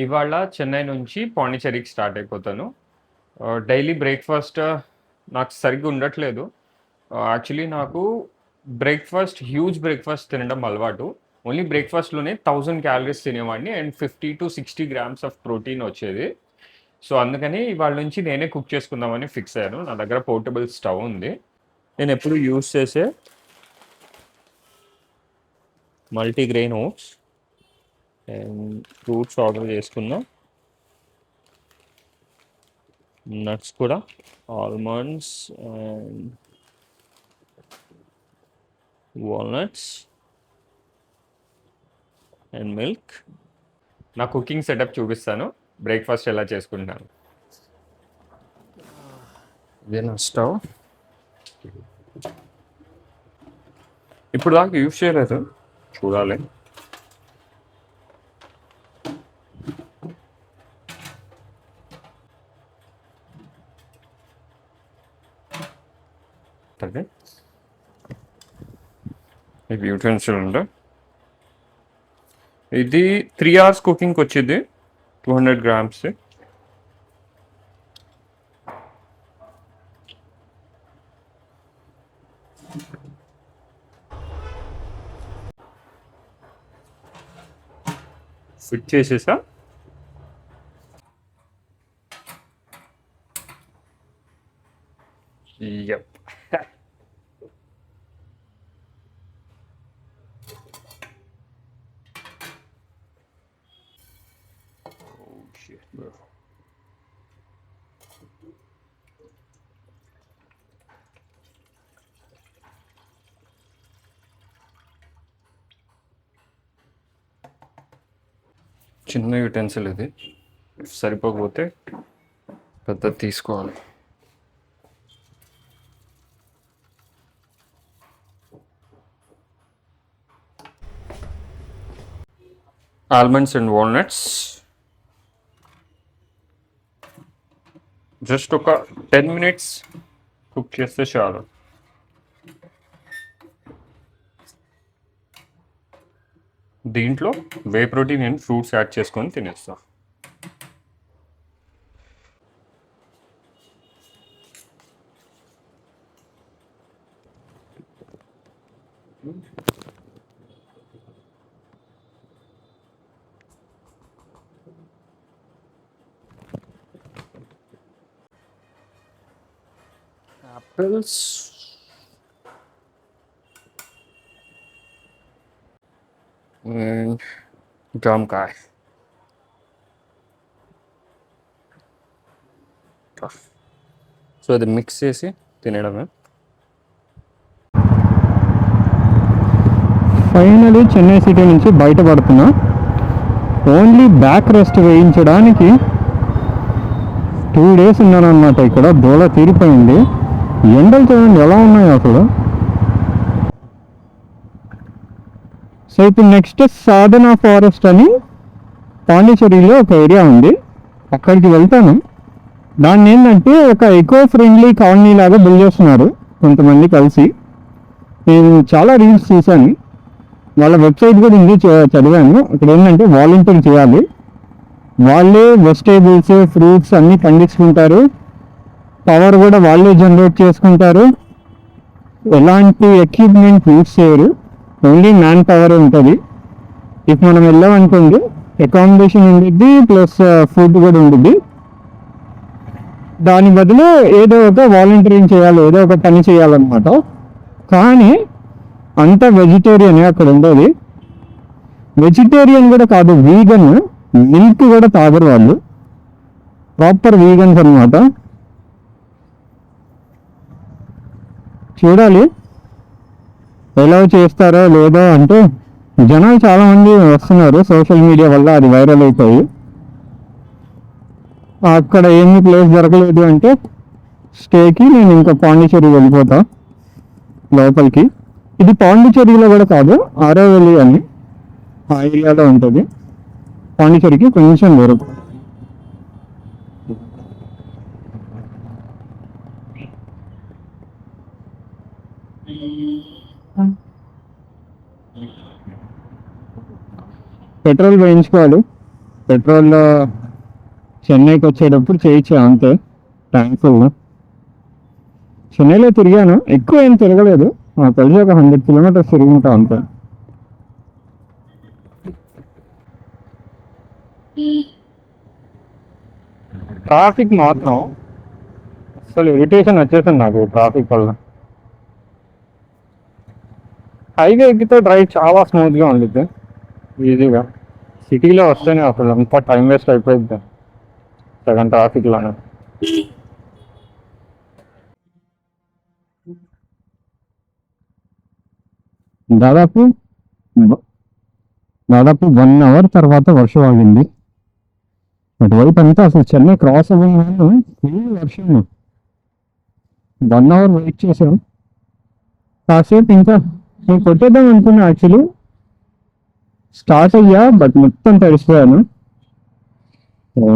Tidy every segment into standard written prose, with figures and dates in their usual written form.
ఇవాళ చెన్నై నుంచి పాండిచ్చేరికి స్టార్ట్ అయిపోతాను. డైలీ బ్రేక్‌ఫాస్ట్ నాకు సరిగ్గా ఉండట్లేదు. యాక్చువల్లీ నాకు హ్యూజ్ బ్రేక్‌ఫాస్ట్ తినడం అలవాటు. ఓన్లీ బ్రేక్‌ఫాస్ట్‌లోనే 1000 క్యాలరీస్ తినేవాడిని అండ్ 50-60 గ్రామ్స్ ఆఫ్ ప్రోటీన్ వచ్చేది. సో, అందుకని ఇవాళ నుంచి నేనే కుక్ చేసుకుందామని ఫిక్స్ అయ్యాను. నా దగ్గర పోర్టబుల్ స్టవ్ ఉంది. నేనెప్పుడు యూజ్ చేసే multigrain oats and fruits order చేసుకున్నా. నట్స్ కూడా almonds and walnuts and milk. నా కుకింగ్ సెటప్ చూపిస్తాను. బ్రేక్‌ఫాస్ట్ ఎలా చేసుకుంటున్నాను. ఇదే నా స్టవ్. ఇప్పుడు దాకా యూజ్ చేయలేదు. చూడాలి. అంటే ఇవి యూటెన్సిల్ ఉండే. ఇది 3 అవర్స్ కుకింగ్కి వచ్చింది. 200 గ్రామ్స్. ఫిట్ చేసేసా. యప్. చిన్న యూటెన్సిల్ ఇది. సరిపోకపోతే పెద్దది తీసుకోవాలి. ఆల్మండ్స్ అండ్ వాల్నట్స్ జస్ట్ ఒక 10 మినిట్స్ కుక్ చేస్తే చాలు. దీంట్లో whey protein and fruits add చేసుకొని తినేస్తా. యాపిల్స్ అండ్ జామకాయ. సో అది మిక్స్ చేసి తినడమే. ఫైనలీ చెన్నై సిటీ నుంచి బయటపడుతున్నా. ఓన్లీ బ్యాక్ రెస్ట్ వేయించడానికి 2 days ఉన్నాను అనమాట. ఇక్కడ దోల తీరిపోయింది. ఎండలు చూడండి ఎలా ఉన్నాయో అసలు. సో ఇప్పుడు నెక్స్ట్ సాధన ఫారెస్ట్ అని పాండిచ్చేరిలో ఒక ఏరియా ఉంది, అక్కడికి వెళ్తాను. దాన్ని ఏంటంటే ఒక ఎకో ఫ్రెండ్లీ కాలనీ లాగా బిల్డ్ చేస్తున్నారు కొంతమంది కలిసి. నేను చాలా రీల్స్ చూశాను, వాళ్ళ వెబ్సైట్ కూడా ఉంది, చదివాను. ఇక్కడ ఏంటంటే వాలంటీర్ చేయాలి, వాళ్ళే వెజిటేబుల్స్ ఫ్రూట్స్ అన్నీ పండించుకుంటారు, పవర్ కూడా వాళ్ళే జనరేట్ చేసుకుంటారు, ఎలాంటి ఎక్విప్మెంట్ యూజ్ చేయరు, ఓన్లీ మ్యాన్ పవర్ ఉంటుంది. ఇఫ్ మనం వెళ్ళామనుకోండి అకామిడేషన్ ఉండిద్ది ప్లస్ ఫుడ్ కూడా ఉంటుంది. దాని బదులు ఏదో ఒక వాలంటీరింగ్ చేయాలి, ఏదో ఒక పని చేయాలన్నమాట. కానీ అంత వెజిటేరియనే అక్కడ ఉండేది. వెజిటేరియన్ కూడా కాదు, వీగన్. మిల్క్ కూడా తాగరు వాళ్ళు, ప్రాపర్ వీగన్స్ అనమాట. చూడాలి ఎలా చేస్తారో లేదో. అంటే జనాలు చాలామంది వస్తున్నారు, సోషల్ మీడియా వల్ల అది వైరల్ అయిపోయి. అక్కడ ఏమీ ప్లేస్ దొరకలేదు అంటే స్టేకి నేను ఇంకా పాండిచ్చేరి వెళ్ళిపోతా లోపలికి. ఇది పాండిచ్చేరిలో కూడా కాదు, ఆరోవెల్లి అని ఆ ఏరియాలో ఉంటుంది. పాండిచ్చేరికి కొంచెం దూరం. పెట్రోల్ వేయించుకోవాలి, పెట్రోల్ చెన్నైకి వచ్చేటప్పుడు చేయించా అంతే, ట్యాంక్ ఫుల్. చెన్నైలో తిరిగాను, ఎక్కువ ఏం తిరగలేదు, నాకు తెలిసి ఒక 100 కిలోమీటర్స్ తిరుగుంటా అంతే. ట్రాఫిక్ మాత్రం అసలు ఇరిటేషన్ వచ్చేసింది నాకు ట్రాఫిక్ వల్ల. హైవే ఎక్కితే డ్రైవ్ చాలా స్మూత్గా ఉండిద్ది, ఈజీగా. సిటీలో వస్తేనే అసలు అంతా టైం వేస్ట్ అయిపోయింది సగం ట్రాఫిక్లోనే. దాదాపు దాదాపు 1 అవర్ తర్వాత వర్షం ఆగింది. అటువైపు అంతా అసలు చెన్నై క్రాస్ అవ్వగానే ఫుల్ వర్షం. 1 అవర్ వెయిట్ చేసాం. కాసేపు ఇంకా నేను కొట్టేద్దాం అనుకున్నా యాక్చువల్లీ, స్టార్ట్ అయ్యా బట్ మొత్తం తడిసిపోయాను.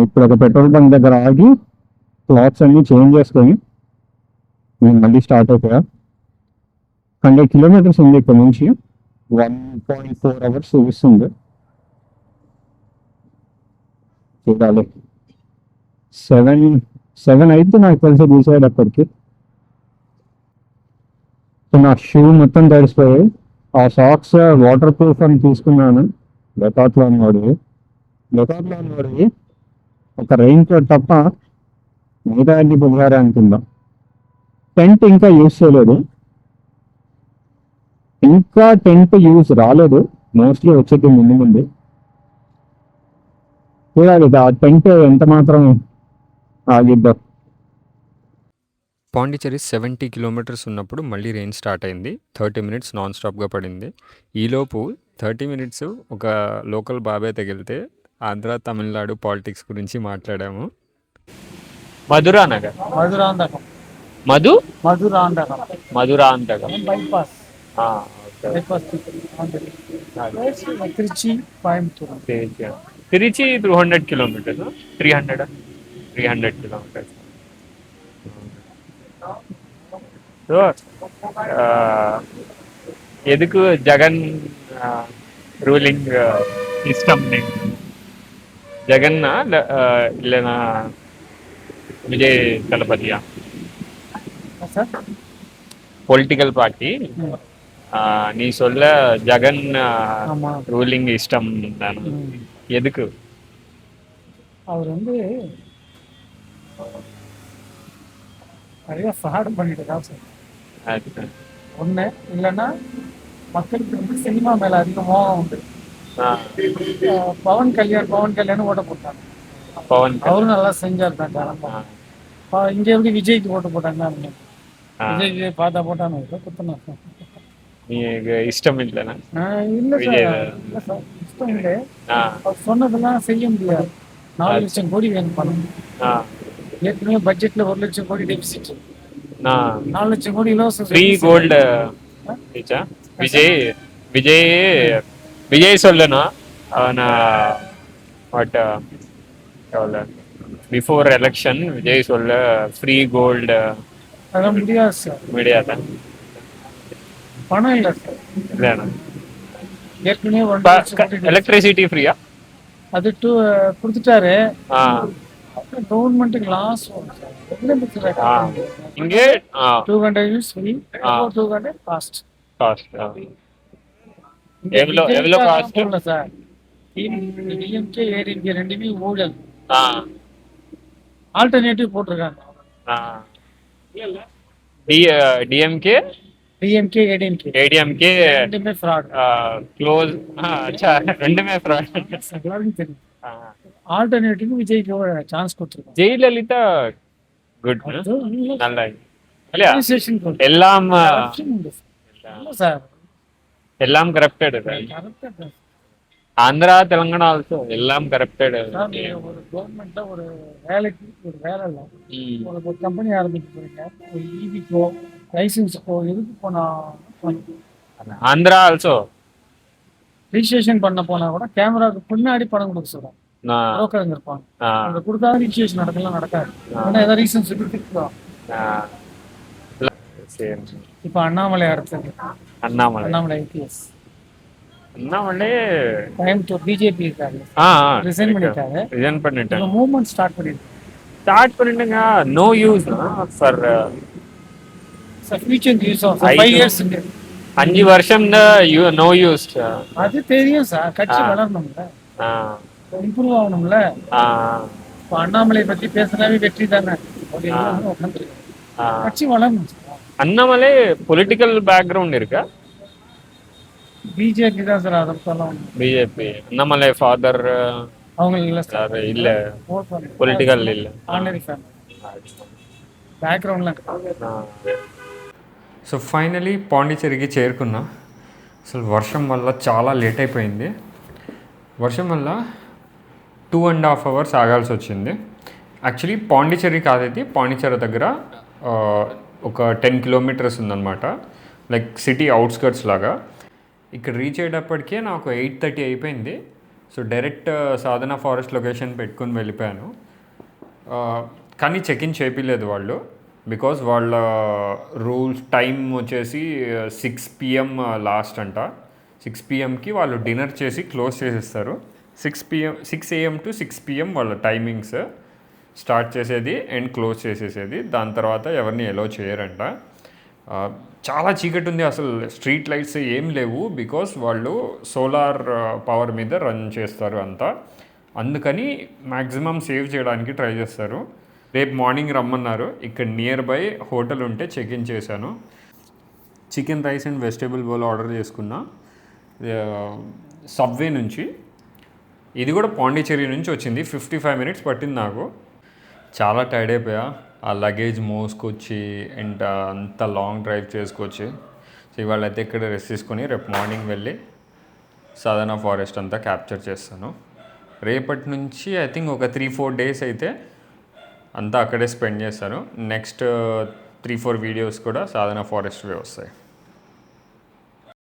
ఇప్పుడు ఒక పెట్రోల్ బంక్ దగ్గర ఆగి క్లాత్స్ అన్ని చేంజ్ చేసుకొని నేను మళ్ళీ స్టార్ట్ అయిపోయా. 100 కిలోమీటర్స్ ఉంది ఇక్కడ నుంచి, 1.4 అవర్స్ చూపిస్తుంది. చూడాలి, 7 అయితే నాకు తెలిసి తీసేటప్పటికి. నా షూ మొత్తం తడిసిపోయాయి. ఆ సాక్స్ వాటర్ ప్రూఫ్ అని తీసుకున్నాను డెకాత్లాన్ వాడివి. ఒక రెయిన్ కోట్ తప్ప మిగతా అన్ని పొగారే అనుకుందాం. టెంట్ ఇంకా యూజ్ చేయలేదు, ఇంకా టెంట్ యూజ్ రాలేదు, మోస్ట్లీ వచ్చేది ముందు. చూడాలి ఆ టెంట్ ఎంత మాత్రం ఆగిద్దాం. పాండిచ్చేరి 70 కిలోమీటర్స్ ఉన్నప్పుడు మళ్ళీ రెయిన్ స్టార్ట్ అయింది. 30 మినిట్స్ నాన్ స్టాప్గా పడింది. ఈలోపు 30 మినిట్స్ ఒక లోకల్ బాబాయ్ తగిలితే ఆంధ్ర తమిళనాడు పాలిటిక్స్ గురించి మాట్లాడాము. Madhuranagar Madhurantakam bypass bypass Trichy Coimbatore Trichy 200 kilometres 300 kilometres. So ఎదుకు జగన్ రూలింగ్ ఇష్టం నీకు? జగన్నా இல்லைனா விஜய் தளபதியா? சார் பொலிட்டிக்கல் பார்ட்டி நீ சொல்ல ஜகன் ஆமா ரூலிங் இஷ்டம் தானே, எதுக்கு? அவர் வந்து நிறைய ஃப்ராட் பண்ணிட்டு தான் சார். அது, ஒன்று இல்லைன்னா மக்களுக்கு வந்து சினிமா மேலே அதிக மோகம் உண்டு. ஆ, பவன் கல்யாணம் ஓட்ட போட்டாங்க, பவன் அவரும் நல்லா செஞ்சார் தான் காலம். ஆ, இங்கே எப்படி விஜய்க்கு ஓட்டு போட்டாங்க, ஆ. விஜய்க்கு பார்த்தா போட்டாங்க குத்தணும். நீங்க இஷ்டம் இல்லைனா? இல்லை விஜய் சார், இல்லை சார், இஷ்டம் இல்லை. ஆ, அவர் சொன்னதெல்லாம் செய்ய முடியாது. 4 லட்சம் கோடி வேணும் பணம். ஆ, ஏற்கனவே பட்ஜெட்ல 1 லட்சம் கோடி டெபிசிட், நான் 4 லட்சம் கோடி இலவச ஃப்ரீ கோல்டு விஜய் விஜய் விஜய் சொல்லணும். அவனை வாட் பிஃபோர் எலெக்ஷன் விஜய் சொல்ல ஃப்ரீ கோல்டு அதெல்லாம் முடியாது சார், முடியாதா? பணம் இல்லை சார். இல்லைண்ணா, ஏற்கனவே 1 லட்சம் கோடி deficit. எலக்ட்ரிசிட்டி ஃப்ரீயா? அது கொடுத்துட்டாரு. ஆ, கவர்மெண்ட்டுக்கு லாஸ் வரும் சார். என்ன பிரச்சனை? ஆ. இங்கே 200 யூஸ் ஃப்ரீ, ஆ. 200 காஸ்ட். காஸ்ட் எவ்வளோ காஸ்ட்? இல்லை சார், டிஎம்கே ஏடிஎம்கே ரெண்டுமே ஊழல். ஆ, ஆல்டர்னேட்டிவ் போட்டிருக்காங்க. ஆ. டிஎம்கே டிஎம்கே ஏடிஎம்கே ஏடிஎம்கே ரெண்டுமே ஃப்ராட். க்ளோஸ். அச்சா, ரெண்டுமே ஃப்ராட். எல்லாருக்கும் தெரியும். ஆல்டர்னேட்டிவ் விஜய்க்கு சான்ஸ் கொடுத்துருக்காங்க. ஜெயலலிதா குட், நல்லா இல்லையா? Administration good. எல்லாம் Corruption உண்டு சார். இல்லை சார், எல்லாம் கரப்டட். corrupted தான். ஆந்திரா தெலுங்கானா ஆல்சோ எல்லாம் கரப்டட். சார், நீங்க ஒரு கவர்மெண்ட்ல ஒரு வேலைக்கு ஒரு வேலை இல்லை, ஒரு கம்பெனி ஆரம்பிக்க போறீங்க, ஒரு இபிக்கோ லைசன்ஸுக்கோ எதுக்கு போனா ஆந்திரா ஆல்சோ ரிஜிஸ்ட்ரேஷன் பண்ண போனா கூட கேமராவுக்கு பின்னாடி பணம் கொடுக்க சொல்றாங்க. புரோக்கருங்க இருப்பாங்க, அவங்க கொடுத்தா ரிஜிஸ்ட்ரேஷன் நடக்காது. ஆனா ஏதாவது ரீசன்ஸ் கொடுத்துருக்கோம். சரி. இப்போ அண்ணாமலை அடுத்தது அண்ணாமலை ஐபிஎஸ் அண்ணாமலை கோயம்புத்தூர் பிஜேபி இருக்காரு, ரிசைன் பண்ணிட்டாரு. ரிசைன் பண்ணிட்டேன். மூவ்மெண்ட் ஸ்டார்ட் பண்ணிருக்காரு. ஸ்டார்ட் பண்ணிட்டுங்க. No use for future use of 5 years. 5 வருஷம் நோ யூஸ். அது தெரியும் சார், கட்சி வளரணும்ல, இம்ப்ரூவ் ஆகணும்ல. இப்போ அண்ணாமலை பத்தி பேசுனாவே வெற்றி தானே. கட்சி வளரணும் சார். அண்ணாமலை பொலிட்டிக்கல் பேக்ரவுண்ட் இருக்கா? பிஜேபி தான் சார், அதை சொல்லலாம். பிஜேபி. அண்ணாமலை ஃபாதர் அவங்க இல்ல சார், இல்ல పొలిటికల్ இல்ல, ఆర్డినరీ ఫ్యామిలీ బ్యాక్గ్రౌండ్ లా. సో ఫైనలీ పాండిచ్చేరికి చేరుకున్నా. అసలు వర్షం వల్ల చాలా లేట్ అయిపోయింది. వర్షం వల్ల 2.5 hours ఆగాల్సి వచ్చింది. యాక్చువల్లీ పాండిచ్చేరి కాదైతే పాండిచ్చేరి దగ్గర ఒక 10 kilometers ఉందన్నమాట, లైక్ సిటీ అవుట్స్కర్ట్స్ లాగా. ఇక్కడ రీచ్ అయ్యేటప్పటికే నాకు 8:30 అయిపోయింది. సో డైరెక్ట్ సాధన ఫారెస్ట్ లొకేషన్ పెట్టుకుని వెళ్ళిపోయాను. కానీ చెక్ ఇన్ చేపిలేదు వాళ్ళు, బికాజ్ వాళ్ళ రూల్స్ టైం వచ్చేసి 6 PM లాస్ట్ అంట. 6 PMకి వాళ్ళు డిన్నర్ చేసి క్లోజ్ చేసేస్తారు. 6 AM to 6 PM వాళ్ళ టైమింగ్స్, స్టార్ట్ చేసేది అండ్ క్లోజ్ చేసేసేది. దాని తర్వాత ఎవరిని ఎలో చేయరంట. చాలా చీకటి ఉంది, అసలు స్ట్రీట్ లైట్స్ ఏం లేవు, బికాస్ వాళ్ళు సోలార్ పవర్ మీద రన్ చేస్తారు అంతా. అందుకని మ్యాక్సిమం సేవ్ చేయడానికి ట్రై చేస్తారు. రేపు మార్నింగ్ రమ్మన్నారు. ఇక్కడ నియర్ బై హోటల్ ఉంటే చెక్ ఇన్ చేశాను. Chicken rice and vegetable bowl order చేసుకున్నా సబ్వే నుంచి. ఇది కూడా పాండిచ్చేరి నుంచి వచ్చింది. 55 minutes పట్టింది నాకు. చాలా టైర్డ్ అయిపోయా, ఆ లగేజ్ మోసుకొచ్చి అండ్ అంత లాంగ్ డ్రైవ్ చేసుకొచ్చి. సో ఇవాళ అయితే ఇక్కడ రెస్ట్ తీసుకొని రేపు మార్నింగ్ వెళ్ళి సాధన ఫారెస్ట్ అంతా క్యాప్చర్ చేస్తాను. రేపటి నుంచి ఐ థింక్ ఒక 3-4 days అయితే అంతా అక్కడే స్పెండ్ చేస్తాను. నెక్స్ట్ 3-4 videos కూడా సాధన ఫారెస్ట్వే వస్తాయి.